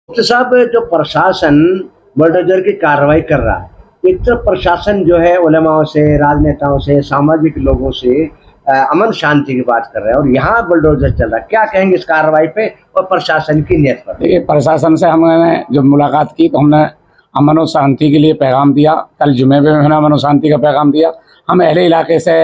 तो साहब, जो प्रशासन बुलडोजर की कार्रवाई कर रहा है, एक तरफ प्रशासन जो है उलेमाओं से, राजनेताओं से, सामाजिक लोगों से अमन शांति की बात कर रहा है और यहाँ बुलडोजर चल रहा है। क्या कहेंगे इस कार्रवाई पे और प्रशासन की नीयत पर? देखिए, प्रशासन से हमने जब मुलाकात की तो हमने अमन और शांति के लिए पैगाम दिया। कल जुमे में हमने अमन और शांति का पैगाम दिया। हम अहले इलाके से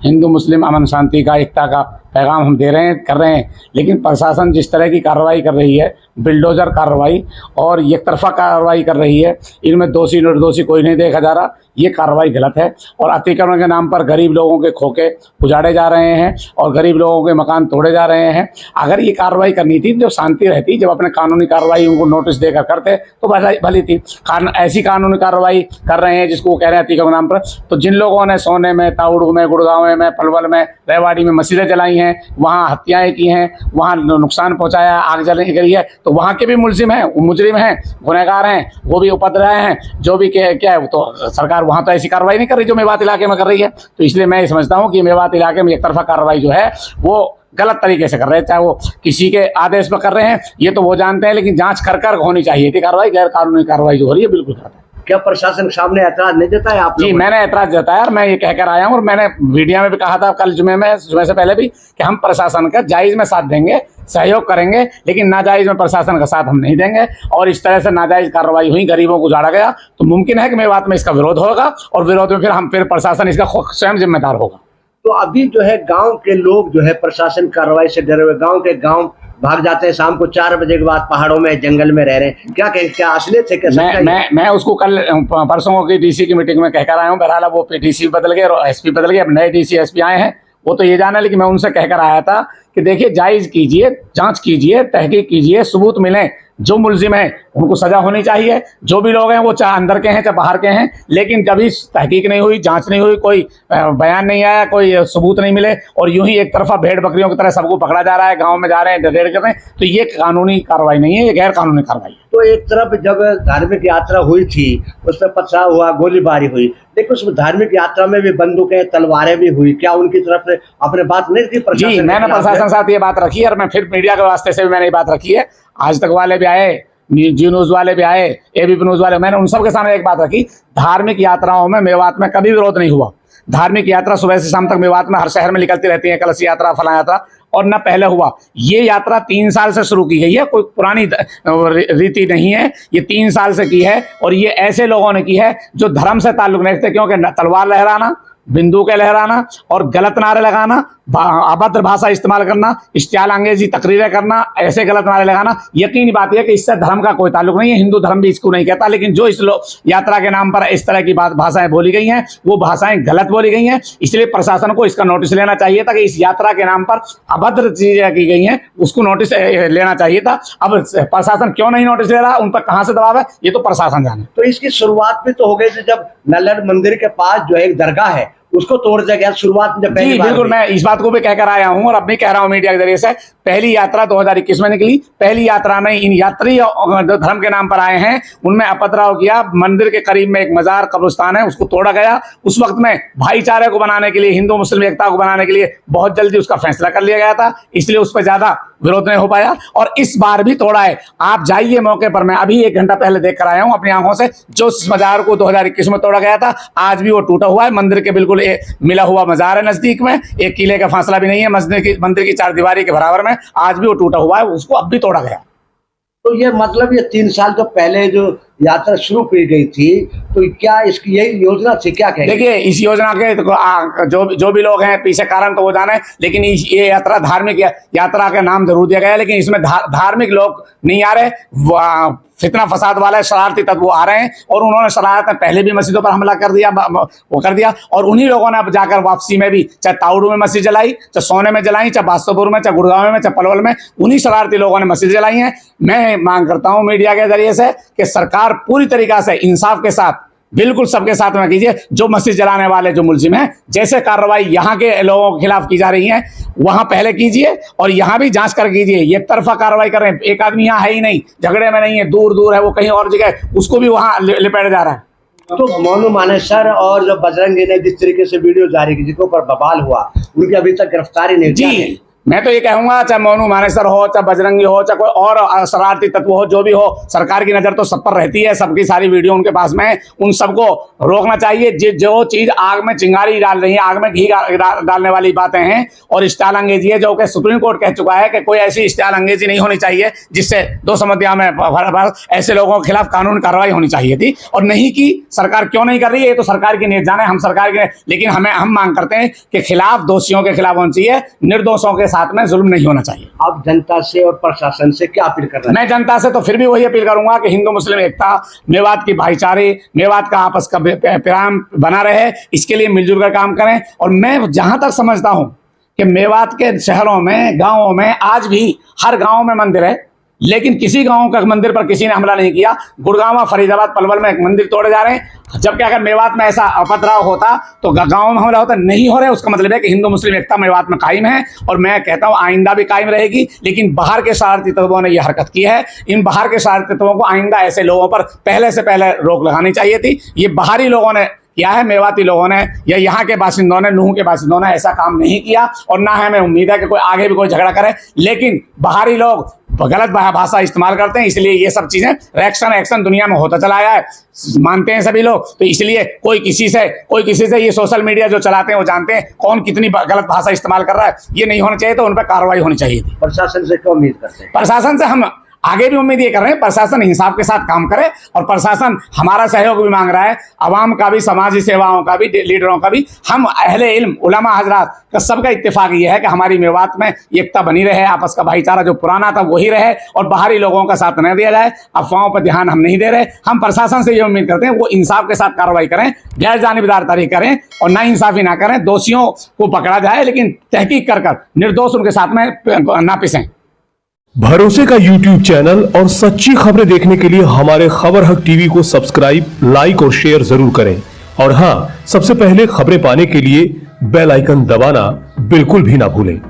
हिंदू मुस्लिम अमन शांति का, एकता का पैगाम हम दे रहे हैं, कर रहे हैं। लेकिन प्रशासन जिस तरह की कार्रवाई कर रही है, बिल्डोजर कार्रवाई और एक तरफा कार्रवाई कर रही है, इनमें दोषी निर्दोषी कोई नहीं देखा जा रहा। ये कार्रवाई गलत है और अतिक्रमण के नाम पर गरीब लोगों के खोखे उजाड़े जा रहे हैं और गरीब लोगों के मकान तोड़े जा रहे हैं। अगर ये कार्रवाई करनी थी जो शांति रहती, जब अपने कानूनी कार्रवाई उनको नोटिस देकर करते तो भली थी। ऐसी कानूनी कार्रवाई कर रहे हैं जिसको वो कह रहे हैं अतिक्रमण के नाम पर। तो जिन लोगों ने सोने में, ताउड़ू में, गुड़गांव में, पलवल में, रेवाड़ी में मस्जिदें जलाई हैं, वहाँ हत्याएं की हैं, वहाँ नुकसान पहुँचाया, आग जलाने करी है, तो वहाँ के भी मुलजिम हैं, मुजरिम हैं, गुनहगार हैं, वो भी उपद्रव हैं। जो भी क्या है, तो सरकार वहाँ तो ऐसी कार्रवाई नहीं कर रही जो मेवात इलाके में कर रही है। तो इसलिए मैं समझता हूँ कि मेवात इलाके में एक तरफा कार्रवाई जो है वो गलत तरीके से कर रहे हैं। चाहे वो किसी के आदेश पर कर रहे हैं, ये तो वो जानते हैं, लेकिन जांच कर होनी चाहिए थी कार्रवाई। गैर कानूनी कार्रवाई जो हो रही है बिल्कुल गलत है। क्या प्रशासन के सामने ऐतराज नहीं जताया आप? जी, मैंने ऐतराज जताया और मैं ये कहकर आया हूँ और मैंने मीडिया में भी कहा था कल जुमे से पहले भी कि हम प्रशासन का जायज़ में साथ देंगे, सहयोग करेंगे, लेकिन नाजायज़ में प्रशासन का साथ हम नहीं देंगे। और इस तरह से नाजायज़ कार्रवाई हुई, गरीबों को उजाड़ा गया, तो मुमकिन है कि मेवात में इसका विरोध होगा और विरोध में फिर प्रशासन इसका स्वयं जिम्मेदार होगा। तो अभी जो है गांव के लोग जो है प्रशासन कार्रवाई से डरे हुए गांव भाग जाते हैं, शाम को 4 बजे के बाद पहाड़ों में, जंगल में रह रहे हैं। क्या कहें, क्या असलियत है? क्या मैं उसको कल परसों की डीसी की मीटिंग में कहकर आया हूँ। बहरहाल वो डीसी बदल गए और एसपी बदल गए, अब नए डीसी एसपी आए हैं, वो तो ये जाना। लेकिन मैं उनसे कहकर आया था कि देखिए, जायज़ कीजिए, जांच कीजिए, तहकीक कीजिए, सबूत मिलें। जो मुलजिम हैं उनको सज़ा होनी चाहिए। जो भी लोग हैं वो चाहे अंदर के हैं चाहे बाहर के हैं, लेकिन कभी तहकीक नहीं हुई, जांच नहीं हुई, कोई बयान नहीं आया, कोई सबूत नहीं मिले और यूं ही एक तरफा भेड़ बकरियों की तरह सबको पकड़ा जा रहा है, गांव में जा रहे हैं, रेड कर रहे हैं, तो ये कानूनी कार्रवाई नहीं है, ये गैर कानूनी कार्रवाई है। तो एक तरफ जब धार्मिक यात्रा हुई थी उसमें पथराव हुआ, गोलीबारी हुई, लेकिन उस धार्मिक यात्रा में भी बंदूकें, तलवारें भी हुई। क्या उनकी तरफ से आपने बात नहीं की? जी, मैंने प्रशासन के साथ ये बात रखी है और मैं फिर मीडिया के वास्ते से भी मैंने ये बात रखी है। आज तक वाले भी आए, जी न्यूज़ वाले भी आए, एबीपी न्यूज़ वाले, मैंने उन सब के सामने एक बात रखी। धार्मिक यात्राओं में मेवात में कभी विरोध नहीं हुआ। धार्मिक यात्रा सुबह से शाम तक मेवात में हर शहर में निकलती रहती है, कलश यात्रा, फला यात्रा, और न पहले हुआ। ये यात्रा 3 साल से शुरू की गई है, कोई पुरानी रीति नहीं है, ये 3 साल से की है। और ये ऐसे लोगों ने की है जो धर्म से ताल्लुक नहीं रखते, क्योंकि तलवार लहराना, बिंदुकें लहराना और गलत नारे लगाना, अभद्र भाषा इस्तेमाल करना, इश्तियाल अंग्रेजी तकरीरें करना, ऐसे गलत नारे लगाना, यकीनी बात यह कि इससे धर्म का कोई ताल्लुक नहीं है। हिंदू धर्म भी इसको नहीं कहता, लेकिन जो इस यात्रा के नाम पर इस तरह की भाषाएं बोली गई हैं, वो भाषाएं गलत बोली गई हैं। इसलिए प्रशासन को इसका नोटिस लेना चाहिए था कि इस यात्रा के नाम पर अभद्र चीजें की गई हैं, उसको नोटिस लेना चाहिए था। अब प्रशासन क्यों नहीं नोटिस ले रहा, उन पर कहाँ से दबाव है, ये तो प्रशासन जाने। तो इसकी शुरुआत भी तो हो गई थी जब नल्लड़ मंदिर के पास जो एक दरगाह है उसको तोड़ दिया गया शुरुआत में। जी बिल्कुल, मैं इस बात को भी कहकर आया हूं और अब भी कह रहा हूं मीडिया के जरिए से। पहली यात्रा 2021 में निकली। पहली यात्रा में इन यात्री जो धर्म के नाम पर आए हैं उनमें अपथराव किया। मंदिर के करीब में एक मजार कब्रिस्तान है, उसको तोड़ा गया। उस वक्त में भाईचारे को बनाने के लिए, हिंदू मुस्लिम एकता को बनाने के लिए बहुत जल्दी उसका फैसला कर लिया गया था, इसलिए उस पर ज्यादा विरोध नहीं हो पाया और इस बार भी तोड़ा है। आप जाइए मौके पर, मैं अभी 1 घंटा पहले देख कर आया हूं अपनी आंखों से। जो मजार को 2021 में तोड़ा गया था, आज भी वो टूटा हुआ है। मंदिर के बिल्कुल मिला हुआ मजार है नजदीक में, 1 किले का फासला भी नहीं है मंदिर की 4 दीवारी के बराबर में, आज भी वो टूटा हुआ है, उसको अब भी तोड़ा गया। तो ये मतलब ये 3 साल तो पहले जो यात्रा शुरू की गई थी, तो क्या इसकी यही योजना थी? क्या कहेंगे? देखिए, इस योजना के जो भी लोग हैं पीछे कारण तो वो जाने, लेकिन ये यात्रा धार्मिक यात्रा का नाम जरूर दिया गया है, लेकिन इसमें धार्मिक लोग नहीं आ रहे, फितना फसाद वाले शरारती तत्व आ रहे हैं और उन्होंने शरारत में पहले भी मस्जिदों पर हमला कर दिया और उन्हीं लोगों ने अब जाकर वापसी में भी, चाहे ताउड़ू में मस्जिद जलाई, चाहे सोने में जलाई, चाहे बास्तोपुर में, चाहे गुड़गांव में, चाहे पलवल में, उन्हीं शरारती लोगों ने मस्जिद जलाई हैं। मैं मांग करता हूं मीडिया के जरिए से कि सरकार पूरी तरीका से इंसाफ के साथ बिल्कुल सबके साथ में कीजिए। जो मस्जिद जलाने वाले जो मुलजिम हैं, जैसे कार्रवाई यहाँ के लोगों के खिलाफ की जा रही है वहां पहले कीजिए और यहाँ भी जांच कर कीजिए। एक तरफा कार्रवाई कर रहे हैं, एक आदमी यहाँ है ही नहीं, झगड़े में नहीं है, दूर दूर है, वो कहीं और जगह, उसको भी वहां लिपेट जा रहा है। तो मोनू मानेसर और जो बजरंगी ने जिस तरीके से वीडियो जारी की, जिसके ऊपर बवाल हुआ, उनकी अभी तक गिरफ्तारी नहीं जी, मैं तो ये कहूंगा, चाहे मोनू मानेसर हो, चाहे बजरंगी हो, चाहे कोई और शरारती तत्व हो, जो भी हो, सरकार की नजर तो सब पर रहती है, सबकी सारी वीडियो उनके पास में है, उन सबको रोकना चाहिए। जो चीज आग में चिंगारी डाल रही है, आग में घी डालने वाली बातें हैं और स्टाइल अंग्रेजी है, जो कि सुप्रीम कोर्ट कह चुका है कि कोई ऐसी स्टाइल अंग्रेजी नहीं होनी चाहिए जिससे दो समझदार में ऐसे लोगों के खिलाफ कानूनी कार्रवाई होनी चाहिए थी, और नहीं की सरकार क्यों नहीं कर रही है, ये तो सरकार की नीयत जाने, हम सरकार के, लेकिन हम मांग करते हैं कि खिलाफ दोषियों के खिलाफ होनी चाहिए, निर्दोषों के साथ में जुल्म नहीं होना चाहिए। आप जनता से और प्रशासन से क्या अपील कर रहे हैं? मैं जनता से तो फिर भी वही अपील करूंगा कि हिंदू मुस्लिम एकता, मेवात की भाईचारे, मेवात का आपस का प्यार बना रहे, इसके लिए मिलजुल कर काम करें। और मैं जहां तक समझता हूं कि मेवात के शहरों में, गांवों में आज भी हर गांव में मंदिर है, लेकिन किसी गांव का मंदिर पर किसी ने हमला नहीं किया। गुड़गांव, फरीदाबाद, पलवल में एक मंदिर तोड़े जा रहे हैं, जबकि अगर मेवात में ऐसा उपद्रव होता तो गांव में हमला होता, नहीं हो रहा है। उसका मतलब है कि हिंदू मुस्लिम एकता मेवात में कायम है, और मैं कहता हूं आइंदा भी कायम रहेगी। लेकिन बाहर के शरारती तत्वों ने यह हरकत की है, इन बाहर के शरारती तत्वों को आइंदा ऐसे लोगों पर पहले से पहले रोक लगानी चाहिए थी। ये बाहरी लोगों ने किया है, मेवाती लोगों ने या यहाँ के बासिंदों ने, नूह के बासिंदों ने ऐसा काम नहीं किया, और ना हमें उम्मीद है कि कोई आगे भी कोई झगड़ा करे। लेकिन बाहरी लोग गलत भाषा इस्तेमाल करते हैं, इसलिए ये सब चीजें एक्शन दुनिया में होता चला आया है, मानते हैं सभी लोग। तो इसलिए कोई किसी से ये सोशल मीडिया जो चलाते हैं वो जानते हैं कौन कितनी गलत भाषा इस्तेमाल कर रहा है। ये नहीं होना चाहिए, तो उन पर कार्रवाई होनी चाहिए थी। प्रशासन से क्या उम्मीद करते हैं? प्रशासन से हम आगे भी उम्मीद ये कर रहे हैं, प्रशासन इंसाफ के साथ काम करे, और प्रशासन हमारा सहयोग भी मांग रहा है, आवाम का भी, समाजी सेवाओं का भी, लीडरों का भी। हम अहले इल्म, उलमा हजरात का सबका इत्तेफाक ये है कि हमारी मेवात में एकता बनी रहे, आपस का भाईचारा जो पुराना था वही रहे, और बाहरी लोगों का साथ न दिया जाए। अफवाहों पर ध्यान हम नहीं दे रहे। हम प्रशासन से ये उम्मीद करते हैं वो इंसाफ के साथ कार्रवाई करें, गैर जानिबदार तरीके करें, और ना इंसाफी ना करें। दोषियों को पकड़ा जाए, लेकिन तहकीक कर निर्दोष उनके साथ में ना पिसें। भरोसे का YouTube चैनल और सच्ची खबरें देखने के लिए हमारे खबर हक टीवी को सब्सक्राइब, लाइक और शेयर जरूर करें। और हां, सबसे पहले खबरें पाने के लिए बेल आइकन दबाना बिल्कुल भी ना भूलें।